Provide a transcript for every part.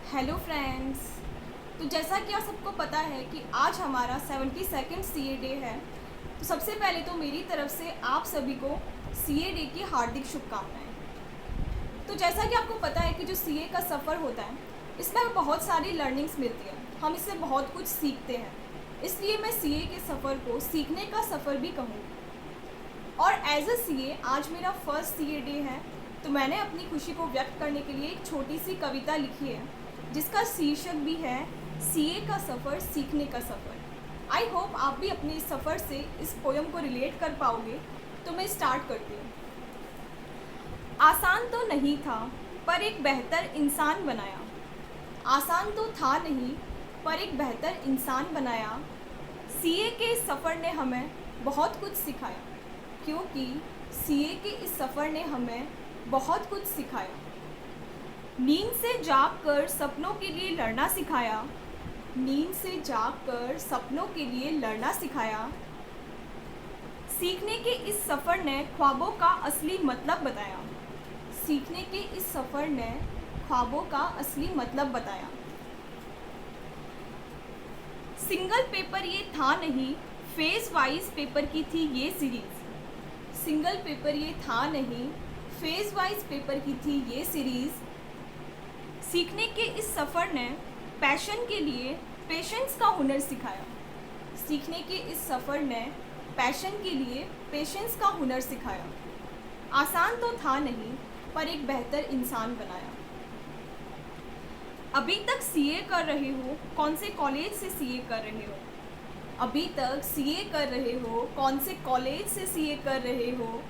Hello friends. तो जैसा कि आप सबको पता है कि आज हमारा 72nd सीए डे है। तो सबसे पहले तो मेरी तरफ से आप सभी को सीए डे की हार्दिक शुभकामनाएं। तो जैसा कि आपको पता है कि जो सीए का सफ़र होता है इसमें हमें बहुत सारी लर्निंग्स मिलती है, हम इससे बहुत कुछ सीखते हैं। इसलिए मैं सीए के सफ़र को सीखने का सफ़र भी कहूँगी। और एज अ सीए आज मेरा फर्स्ट सीए डे है, तो मैंने अपनी खुशी को व्यक्त करने के लिए एक छोटी सी कविता लिखी है जिसका शीर्षक भी है सीए का सफ़र सीखने का सफ़र। आई होप आप भी अपने इस सफ़र से इस पोयम को रिलेट कर पाओगे। तो मैं स्टार्ट करती हूँ। आसान तो नहीं था पर एक बेहतर इंसान बनाया। आसान तो था नहीं पर एक बेहतर इंसान बनाया। सीए के इस सफ़र ने हमें बहुत कुछ सिखाया, क्योंकि सीए के इस सफ़र ने हमें बहुत कुछ सिखाया। नींद से जागकर सपनों के लिए लड़ना सिखाया। नींद से जागकर सपनों के लिए लड़ना सिखाया। सीखने के इस सफ़र ने ख्वाबों का असली मतलब बताया। सीखने के इस सफ़र ने ख्वाबों का असली मतलब बताया। सिंगल पेपर ये था नहीं, फेज वाइज पेपर की थी ये सीरीज़। सिंगल पेपर ये था नहीं, फेज वाइज पेपर की थी ये सीरीज़। सीखने के इस सफ़र ने पैशन के लिए पेशेंस का हुनर सिखाया। सीखने के इस सफ़र ने पैशन के लिए पेशेंस का हुनर सिखाया। आसान तो था नहीं पर एक बेहतर इंसान बनाया। अभी तक सीए कर रहे हो, कौन से कॉलेज से सीए कर रहे हो? अभी तक सीए कर रहे हो, कौन से कॉलेज से सीए कर रहे हो?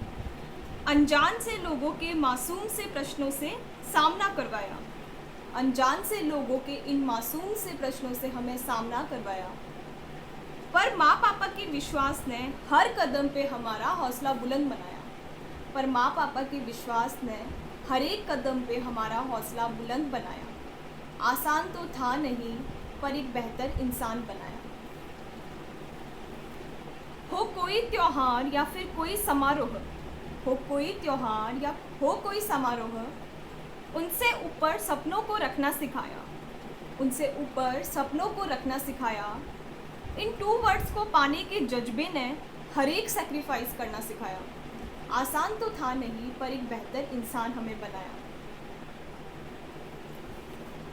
अनजान से लोगों के मासूम से प्रश्नों से सामना करवाया। अनजान से लोगों के इन मासूम से प्रश्नों से हमें सामना करवाया। पर माँ पापा के विश्वास ने हर कदम पे हमारा हौसला बुलंद बनाया। पर माँ पापा के विश्वास ने हर एक कदम पे हमारा हौसला बुलंद बनाया। आसान तो था नहीं पर एक बेहतर इंसान बनाया। हो कोई त्योहार या फिर कोई समारोह, हो कोई त्योहार या हो कोई समारोह, उनसे ऊपर सपनों को रखना सिखाया। उनसे ऊपर सपनों को रखना सिखाया। इन 2 वर्ड्स को पाने के जज्बे ने हर एक सेक्रीफाइस करना सिखाया। आसान तो था नहीं पर एक बेहतर इंसान हमें बनाया।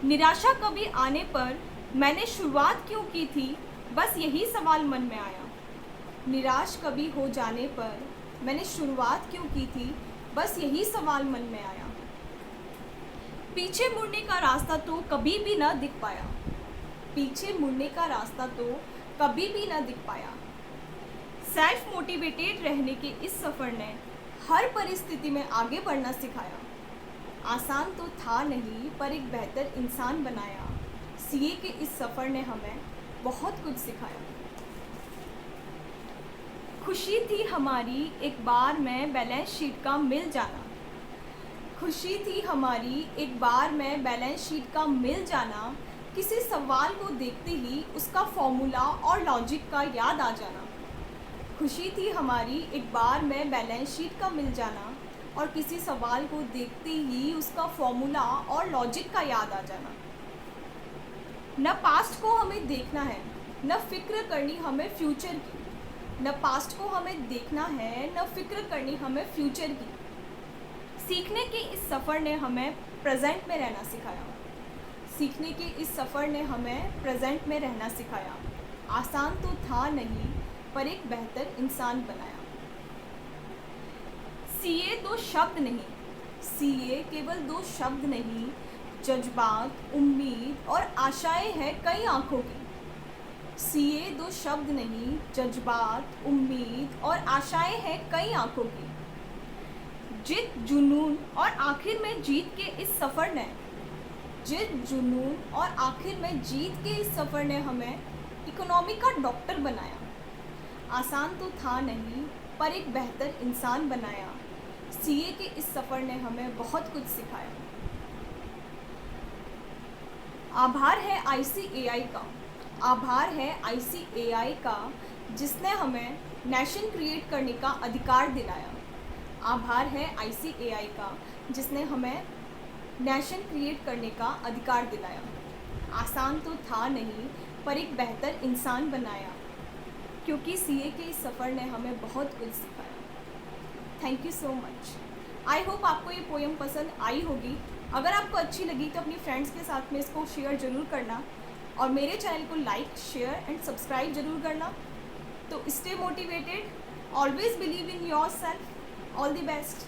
निराशा कभी आने पर मैंने शुरुआत क्यों की थी, बस यही सवाल मन में आया। निराश कभी हो जाने पर मैंने शुरुआत क्यों की थी, बस यही सवाल मन में आया। पीछे मुड़ने का रास्ता तो कभी भी न दिख पाया। पीछे मुड़ने का रास्ता तो कभी भी न दिख पाया। सेल्फ मोटिवेटेड रहने के इस सफ़र ने हर परिस्थिति में आगे बढ़ना सिखाया। आसान तो था नहीं पर एक बेहतर इंसान बनाया। सीए के इस सफ़र ने हमें बहुत कुछ सिखाया। खुशी थी हमारी एक बार में बैलेंस शीट का मिल जाना। खुशी थी हमारी एक बार में बैलेंस शीट का मिल जाना। किसी सवाल को देखते ही उसका फॉर्मूला और लॉजिक का याद आ जाना। खुशी थी हमारी एक बार में बैलेंस शीट का मिल जाना और किसी सवाल को देखते ही उसका फॉर्मूला और लॉजिक का याद आ जाना। न पास्ट को हमें देखना है, न फिक्र करनी हमें फ्यूचर की। न पास्ट को हमें देखना है, न फिक्र करनी हमें फ्यूचर की। सीखने के इस सफ़र ने हमें प्रेजेंट में रहना सिखाया। सीखने के इस सफ़र ने हमें प्रेजेंट में रहना सिखाया। आसान तो था नहीं पर एक बेहतर इंसान बनाया। सीए 2 शब्द नहीं, सीए केवल 2 शब्द नहीं, जज्बात, उम्मीद और आशाएं हैं कई आँखों की। सीए 2 शब्द नहीं, जज्बात, उम्मीद और आशाएं हैं कई आँखों की। जिद, जुनून और आखिर में जीत के इस सफ़र ने, जिद, जुनून और आखिर में जीत के इस सफ़र ने हमें इकोनॉमी का डॉक्टर बनाया। आसान तो था नहीं पर एक बेहतर इंसान बनाया। सीए के इस सफ़र ने हमें बहुत कुछ सिखाया। आभार है आईसीएआई का, आभार है आईसीएआई का, जिसने हमें नेशन क्रिएट करने का अधिकार दिलाया। आभार है आईसीएआई का, जिसने हमें नेशन क्रिएट करने का अधिकार दिलाया। आसान तो था नहीं, पर एक बेहतर इंसान बनाया, क्योंकि सीए के इस सफ़र ने हमें बहुत कुछ सिखाया। Thank you so much. I hope आपको ये पोएम पसंद आई होगी। अगर आपको अच्छी लगी तो अपनी फ्रेंड्स के साथ में इसको शेयर ज़रूर करना, और मेरे चैनल को लाइक, शेयर एंड सब्सक्राइब ज़रूर करना। तो stay motivated, always believe in your self. All the best.